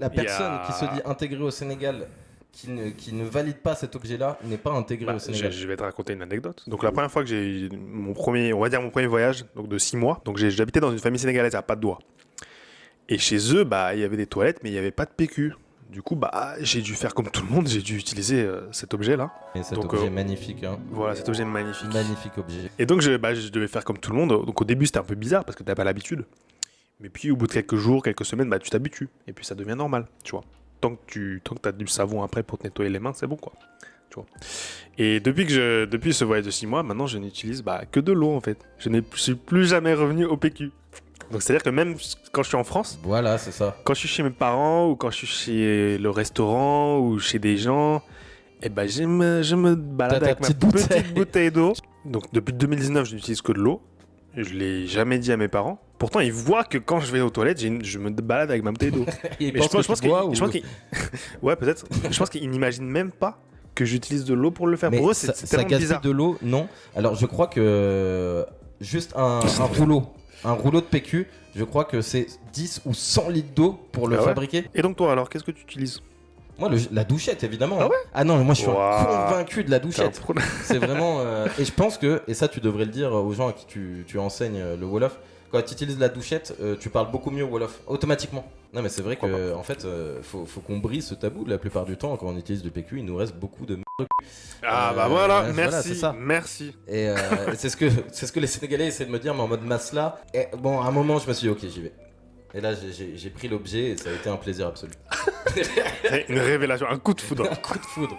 La personne qui se dit intégrée au Sénégal, qui ne valide pas cet objet-là, n'est pas intégrée au Sénégal. Je vais te raconter une anecdote. Donc la première fois que j'ai eu mon premier voyage, donc de 6 mois, donc j'habitais dans une famille sénégalaise à Patte-d'Oie. Et chez eux, il y avait des toilettes, mais il n'y avait pas de PQ. Du coup, j'ai dû faire comme tout le monde, j'ai dû utiliser cet objet-là. Et cet objet magnifique, hein. Voilà, cet objet magnifique. Magnifique objet. Et donc, je devais faire comme tout le monde. Donc, au début, c'était un peu bizarre parce que t'as pas l'habitude. Mais puis, au bout de quelques jours, quelques semaines, tu t'habitues. Et puis, ça devient normal, tu vois. Tant que t'as du savon après pour te nettoyer les mains, c'est bon, quoi. Tu vois. Et depuis ce voyage de 6 mois, maintenant, je n'utilise que de l'eau, en fait. Je suis plus jamais revenu au PQ. Donc c'est-à-dire que même quand je suis en France, voilà, c'est ça. Quand je suis chez mes parents ou quand je suis chez le restaurant ou chez des gens, je me balade avec ma petite bouteille d'eau. Donc depuis 2019, je n'utilise que de l'eau. Je l'ai jamais dit à mes parents. Pourtant, ils voient que quand je vais aux toilettes, je me balade avec ma bouteille d'eau. Ouais, peut-être. Je pense qu'ils n'imaginent même pas que j'utilise de l'eau pour le faire. Mais pour eux, c'est tellement bizarre. de l'eau, non. Alors je crois que juste un rouleau de PQ, je crois que c'est 10 ou 100 litres d'eau pour le fabriquer. Et donc toi alors, qu'est-ce que tu utilises? Moi, la douchette, évidemment. Ah ouais? Ah non, mais moi je suis convaincu de la douchette. C'est vraiment... Et je pense que, et ça tu devrais le dire aux gens à qui tu enseignes le Wolof, quand tu utilises la douchette, tu parles beaucoup mieux Wolof, automatiquement. Non mais c'est vrai que en fait, faut qu'on brise ce tabou. La plupart du temps, quand on utilise du PQ, il nous reste beaucoup de merde. Voilà, merci, voilà, c'est ça. merci. Et c'est ce que les Sénégalais essaient de me dire, mais en mode masla. Et bon, à un moment, je me suis dit, ok, j'y vais. Et là, j'ai pris l'objet et ça a été un plaisir absolu. Une révélation, un coup de foudre. Un coup de foudre.